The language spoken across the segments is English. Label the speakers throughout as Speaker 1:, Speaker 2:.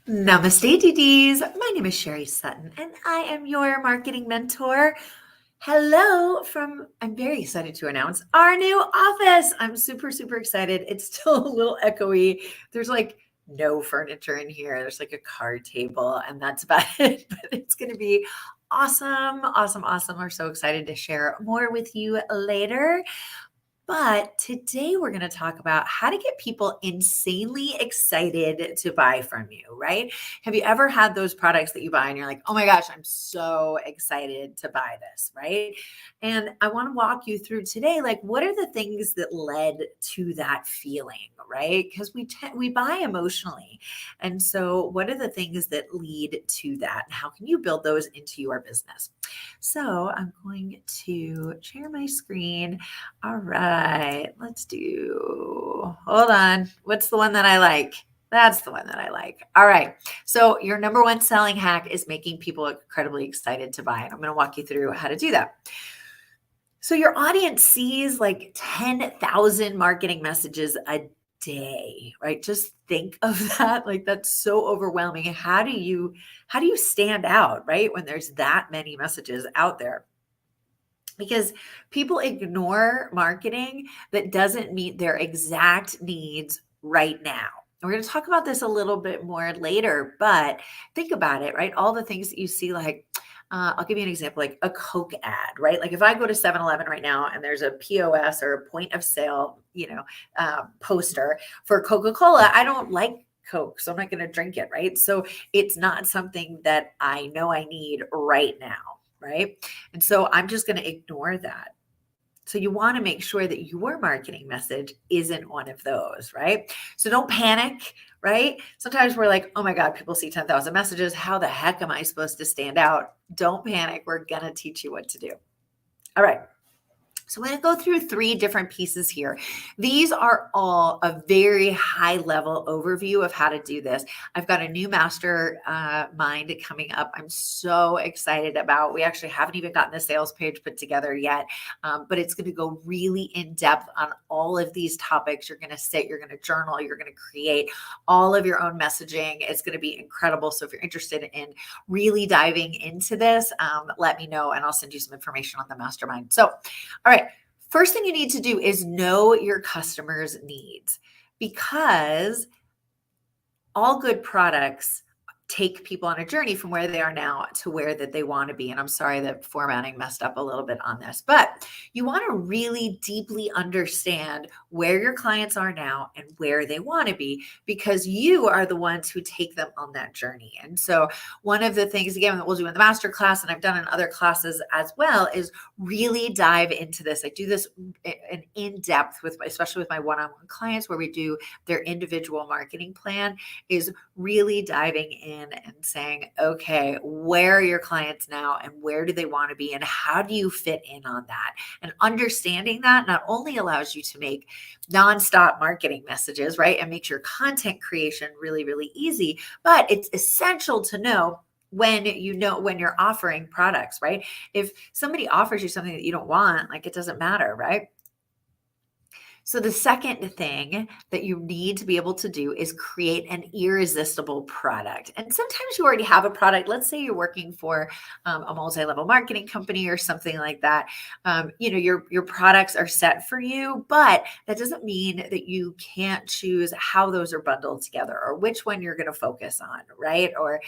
Speaker 1: Namaste, DDs. My name is Sherry Sutton, and I am your marketing mentor. Hello I'm very excited to announce our new office. I'm super, super excited. It's still a little echoey. There's like no furniture in here. There's like a card table, and that's about it. But it's going to be awesome, awesome, awesome. We're so excited to share more with you later. But today we're going to talk about how to get people insanely excited to buy from you, right? Have you ever had those products that you buy and you're like, oh my gosh, I'm so excited to buy this, right? And I want to walk you through today, like, what are the things that led to that feeling, right? Because we buy emotionally. And so what are the things that lead to that? And how can you build those into your business? So I'm going to share my screen. All right, hold on. What's the one that I like? That's the one that I like. All right. So your number one selling hack is making people incredibly excited to buy. And I'm going to walk you through how to do that. So your audience sees like 10,000 marketing messages a day, right? Just think of that. Like, that's so overwhelming. How do you stand out, right? When there's that many messages out there? Because people ignore marketing that doesn't meet their exact needs right now. We're going to talk about this a little bit more later, but think about it, right? All the things that you see, like, I'll give you an example, like a Coke ad, right? Like if I go to 7-Eleven right now and there's a POS or a point of sale, poster for Coca-Cola, I don't like Coke, so I'm not going to drink it, right? So it's not something that I know I need right now, right? And so I'm just going to ignore that. So you want to make sure that your marketing message isn't one of those, right? So don't panic, right? Sometimes we're like, oh my God, people see 10,000 messages. How the heck am I supposed to stand out? Don't panic. We're going to teach you what to do. All right. So I'm going to go through 3 different pieces here. These are all a very high level overview of how to do this. I've got a new mastermind coming up. I'm so excited about. We actually haven't even gotten the sales page put together yet, but it's going to go really in depth on all of these topics. You're going to sit, you're going to journal, you're going to create all of your own messaging. It's going to be incredible. So if you're interested in really diving into this, let me know and I'll send you some information on the mastermind. So, all right. First thing you need to do is know your customers' needs, because all good products take people on a journey from where they are now to where that they want to be. And I'm sorry that formatting messed up a little bit on this, but you want to really deeply understand where your clients are now and where they want to be, because you are the ones who take them on that journey. And so one of the things, again, that we'll do in the master class, and I've done in other classes as well, is really dive into this. I do this in depth especially with my one-on-one clients, where we do their individual marketing plan, is really diving in and saying, okay, where are your clients now and where do they want to be and how do you fit in on that? And understanding that not only allows you to make nonstop marketing messages, right? And makes your content creation really, really easy, but it's essential to know when you're offering products, right? If somebody offers you something that you don't want, like, it doesn't matter, right? So the second thing that you need to be able to do is create an irresistible product. And sometimes you already have a product. Let's say you're working for a multi-level marketing company or something like that. Your products are set for you, but that doesn't mean that you can't choose how those are bundled together or which one you're going to focus on, right? Or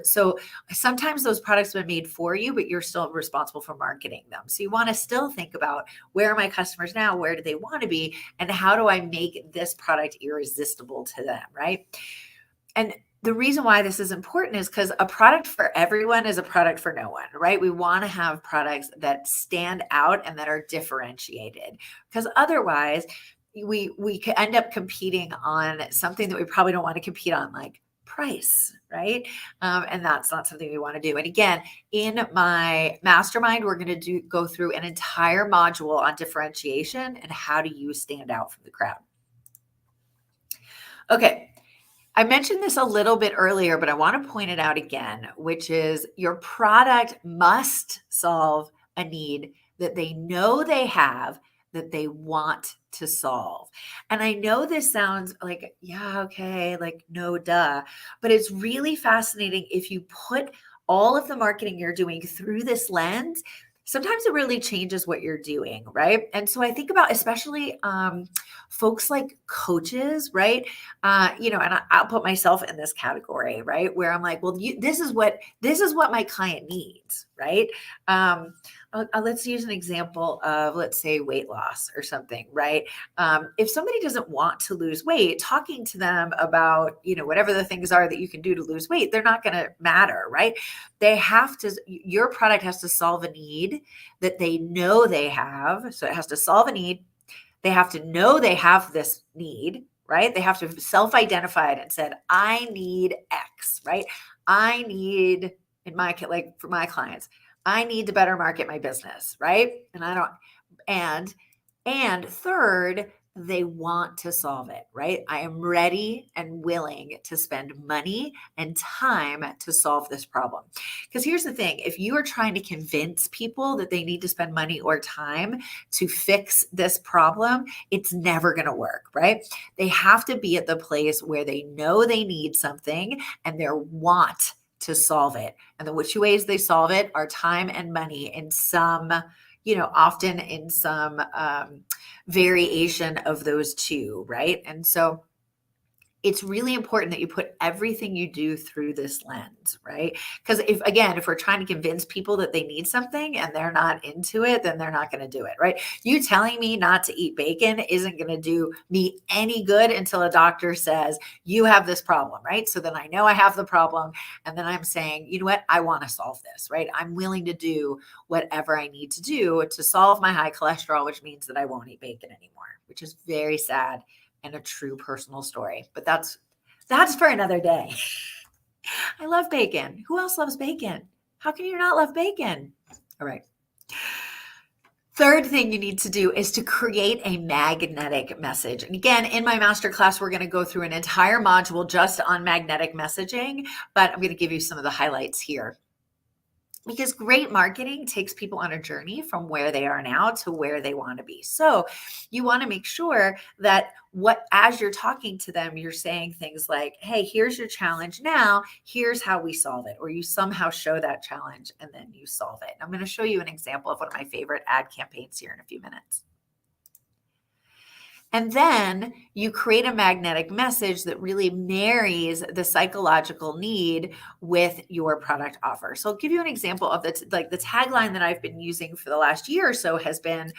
Speaker 1: so sometimes those products have been made for you, but you're still responsible for marketing them. So you want to still think about, where are my customers now? Where do they want to be? And how do I make this product irresistible to them, right? And the reason why this is important is because a product for everyone is a product for no one, right? We want to have products that stand out and that are differentiated, because otherwise we could end up competing on something that we probably don't want to compete on, like price, right? And that's not something we want to do. And again, in my mastermind, we're going to go through an entire module on differentiation and how do you stand out from the crowd. Okay. I mentioned this a little bit earlier, but I want to point it out again, which is your product must solve a need that they know they have that they want to solve. And I know this sounds like, yeah, okay, like, no, duh, but it's really fascinating if you put all of the marketing you're doing through this lens. Sometimes it really changes what you're doing, right? And so I think about especially folks like coaches, right? And I'll put myself in this category, right? Where I'm like, well, this is what my client needs, right? Let's use an example of, let's say, weight loss or something, right? If somebody doesn't want to lose weight, talking to them about, whatever the things are that you can do to lose weight, they're not going to matter, right? Your product has to solve a need that they know they have. So it has to solve a need. They have to know they have this need, right? They have to self-identify it and said, I need X, right? I need, like for my clients, I need to better market my business, right? And third, they want to solve it, right? I am ready and willing to spend money and time to solve this problem. Because here's the thing, if you are trying to convince people that they need to spend money or time to fix this problem, it's never going to work, right? They have to be at the place where they know they need something and they want to solve it. And the two ways they solve it are time and money in some, often in some variation of those two, right? And so it's really important that you put everything you do through this lens, right? Because if we're trying to convince people that they need something and they're not into it, then they're not going to do it, right? You telling me not to eat bacon isn't going to do me any good until a doctor says, you have this problem, right? So then I know I have the problem. And then I'm saying, you know what? I want to solve this, right? I'm willing to do whatever I need to do to solve my high cholesterol, which means that I won't eat bacon anymore, which is very sad and a true personal story. But that's for another day. I love bacon. Who else loves bacon? How can you not love bacon? All right. Third thing you need to do is to create a magnetic message. And again, in my masterclass, we're going to go through an entire module just on magnetic messaging, but I'm going to give you some of the highlights here. Because great marketing takes people on a journey from where they are now to where they want to be. So you want to make sure that as you're talking to them, you're saying things like, hey, here's your challenge now, here's how we solve it. Or you somehow show that challenge and then you solve it. I'm going to show you an example of one of my favorite ad campaigns here in a few minutes. And then you create a magnetic message that really marries the psychological need with your product offer. So I'll give you an example of the tagline that I've been using for the last year or so has been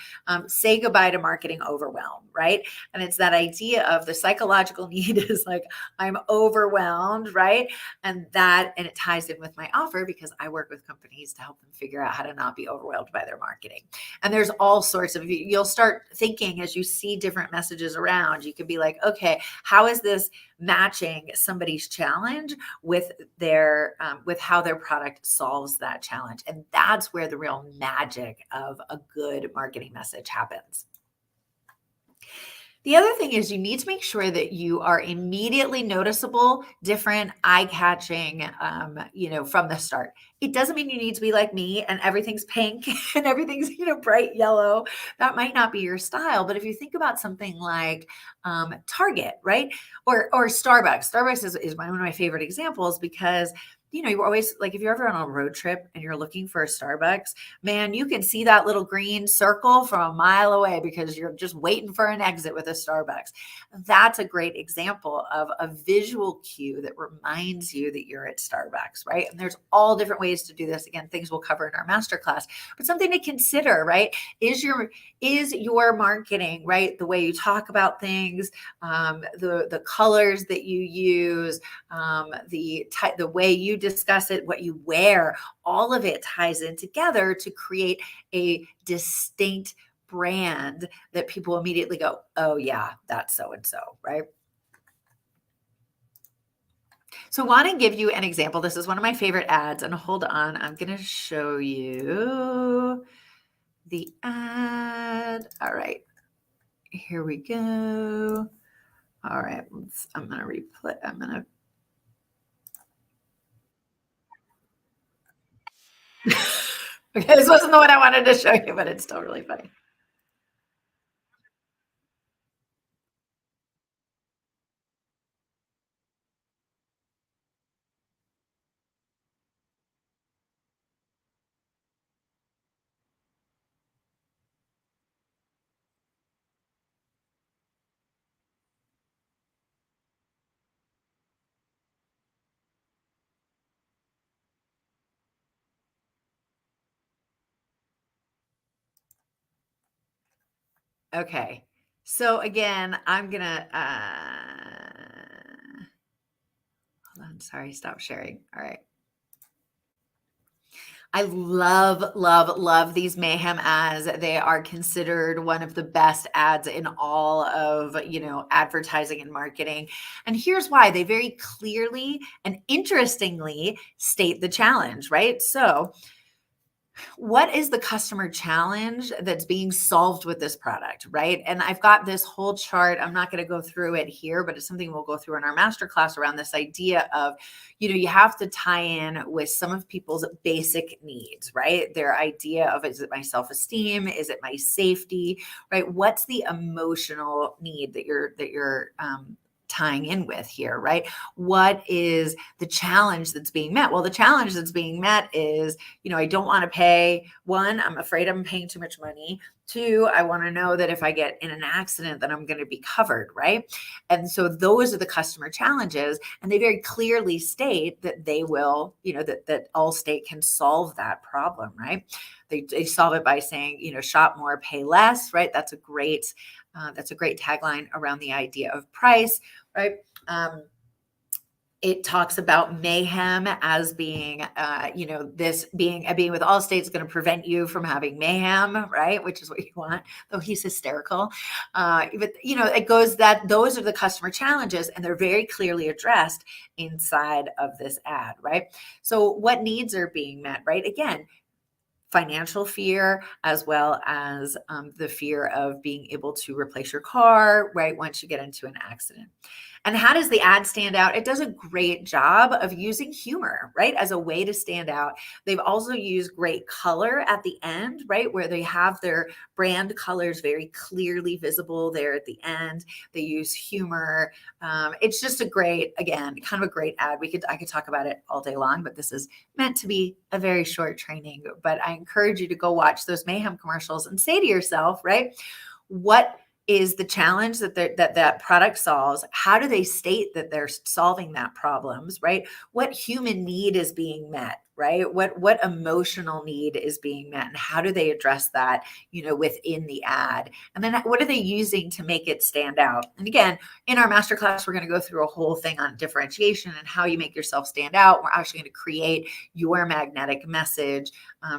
Speaker 1: say goodbye to marketing overwhelm, right? And it's that idea of the psychological need is like, I'm overwhelmed, right? And it ties in with my offer because I work with companies to help them figure out how to not be overwhelmed by their marketing. And there's all sorts of, you'll start thinking as you see different messages around, you could be like, okay, how is this matching somebody's challenge with with how their product solves that challenge? And that's where the real magic of a good marketing message happens. The other thing is you need to make sure that you are immediately noticeable, different, eye-catching, from the start. It doesn't mean you need to be like me and everything's pink and everything's, bright yellow. That might not be your style. But if you think about something like Target, right? Or Starbucks. Starbucks is one of my favorite examples because you're always like, if you're ever on a road trip and you're looking for a Starbucks, man, you can see that little green circle from a mile away because you're just waiting for an exit with a Starbucks. That's a great example of a visual cue that reminds you that you're at Starbucks, right? And there's all different ways to do this. Again, things we'll cover in our masterclass, but something to consider, right? Is your marketing, right? The way you talk about things, the colors that you use, the way you discuss it, what you wear, all of it ties in together to create a distinct brand that people immediately go, oh yeah, that's so-and-so, right? So I want to give you an example. This is one of my favorite ads, and hold on, I'm going to show you the ad. All right, here we go. All right, I'm going to replay. Okay, this wasn't the one I wanted to show you, but it's still really funny. Okay. So again, I'm gonna hold on, sorry, stop sharing. All right. I love, love, love these Mayhem ads. They are considered one of the best ads in all of, advertising and marketing. And here's why. They very clearly and interestingly state the challenge, right? So what is the customer challenge that's being solved with this product, right? And I've got this whole chart. I'm not going to go through it here, but it's something we'll go through in our masterclass around this idea of, you have to tie in with some of people's basic needs, right? Their idea of, is it my self-esteem? Is it my safety, right? What's the emotional need that you're tying in with here, right? What is the challenge that's being met? Well, the challenge that's being met is, I don't want to pay. One, I'm afraid I'm paying too much money. Two, I want to know that if I get in an accident, then I'm going to be covered, right? And so those are the customer challenges. And they very clearly state that they will, that Allstate can solve that problem, right? They solve it by saying, shop more, pay less, right? That's a great tagline around the idea of price, right? It talks about mayhem as being, this being with Allstate is going to prevent you from having mayhem, right? Which is what you want, though he's hysterical. But, it goes that those are the customer challenges, and they're very clearly addressed inside of this ad, right? So what needs are being met, right? Again, financial fear, as well as the fear of being able to replace your car, right, once you get into an accident. And how does the ad stand out? It does a great job of using humor, right, as a way to stand out. They've also used great color at the end, right, where they have their brand colors very clearly visible there at the end. They use humor. It's just a great ad. I could talk about it all day long, but this is meant to be a very short training. But I encourage you to go watch those Mayhem commercials and say to yourself, right, what is the challenge that product solves? How do they state that they're solving that problems, right? What human need is being met, right? What emotional need is being met, and how do they address that, within the ad? And then what are they using to make it stand out? And again, in our masterclass, we're going to go through a whole thing on differentiation and how you make yourself stand out. We're actually going to create your magnetic message,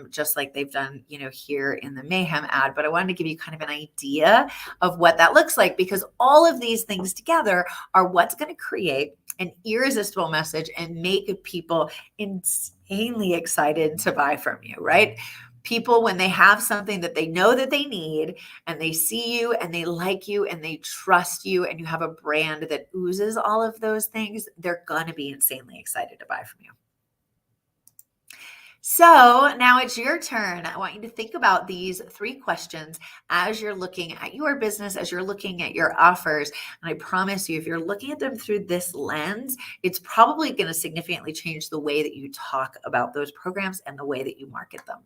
Speaker 1: just like they've done, here in the Mayhem ad. But I wanted to give you kind of an idea of what that looks like, because all of these things together are what's going to create an irresistible message and make people insanely excited to buy from you, right? People, when they have something that they know that they need, and they see you and they like you and they trust you, and you have a brand that oozes all of those things, they're going to be insanely excited to buy from you. So now it's your turn. I want you to think about these 3 questions as you're looking at your business, as you're looking at your offers. And I promise you, if you're looking at them through this lens, it's probably going to significantly change the way that you talk about those programs and the way that you market them.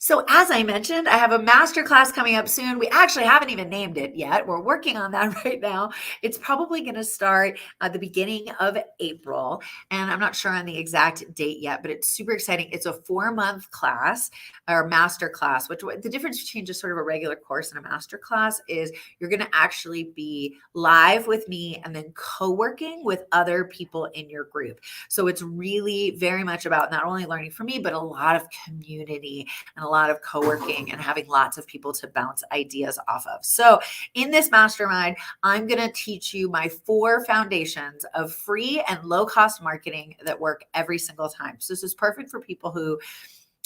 Speaker 1: So as I mentioned, I have a masterclass coming up soon. We actually haven't even named it yet. We're working on that right now. It's probably going to start at the beginning of April, and I'm not sure on the exact date yet, but it's super exciting. It's a 4-month class or masterclass, which the difference between just sort of a regular course and a masterclass is you're going to actually be live with me and then co-working with other people in your group. So it's really very much about not only learning from me, but a lot of community and a lot of co-working and having lots of people to bounce ideas off of. So in this mastermind, I'm going to teach you my 4 foundations of free and low-cost marketing that work every single time. So this is perfect for people who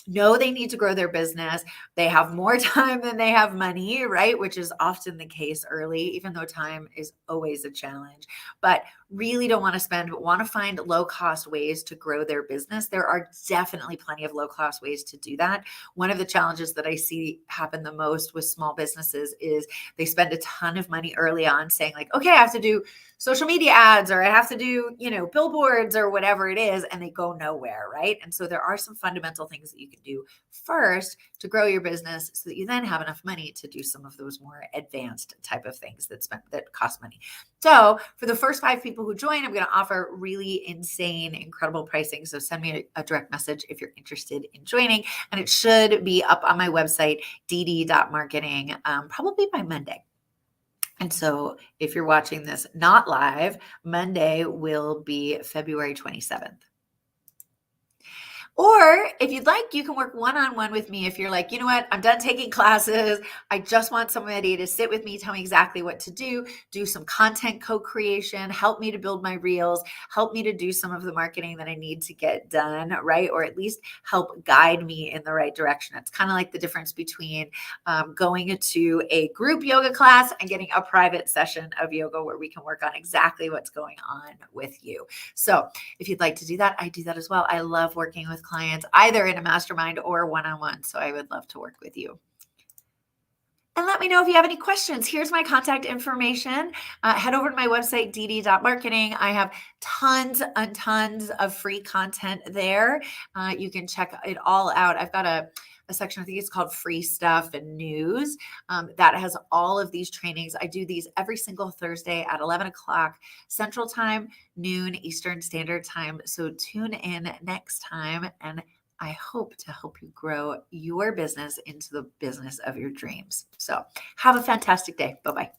Speaker 1: know they need to grow their business. They have more time than they have money, right? Which is often the case early, even though time is always a challenge, but really don't want to spend, but want to find low cost ways to grow their business. There are definitely plenty of low cost ways to do that. One of the challenges that I see happen the most with small businesses is they spend a ton of money early on saying like, okay, I have to do social media ads, or I have to do, billboards or whatever it is, and they go nowhere, right? And so there are some fundamental things that you can do first to grow your business so that you then have enough money to do some of those more advanced type of things that cost money. So for the first 5 people who join, I'm going to offer really insane, incredible pricing. So send me a direct message if you're interested in joining, and it should be up on my website, dd.marketing, probably by Monday. And so if you're watching this not live, Monday will be February 27th. Or if you'd like, you can work one-on-one with me. If you're like, you know what, I'm done taking classes. I just want somebody to sit with me, tell me exactly what to do some content co-creation, help me to build my reels, help me to do some of the marketing that I need to get done, right? Or at least help guide me in the right direction. It's kind of like the difference between going to a group yoga class and getting a private session of yoga where we can work on exactly what's going on with you. So if you'd like to do that, I do that as well. I love working with clients either in a mastermind or one-on-one. So I would love to work with you. And let me know if you have any questions. Here's my contact information. Head over to my website, dd.marketing. I have tons and tons of free content there. You can check it all out. I've got a section, I think it's called free stuff and news, that has all of these trainings. I do these every single Thursday at 11 o'clock Central Time, noon Eastern Standard Time. So tune in next time, and I hope to help you grow your business into the business of your dreams. So have a fantastic day. Bye-bye.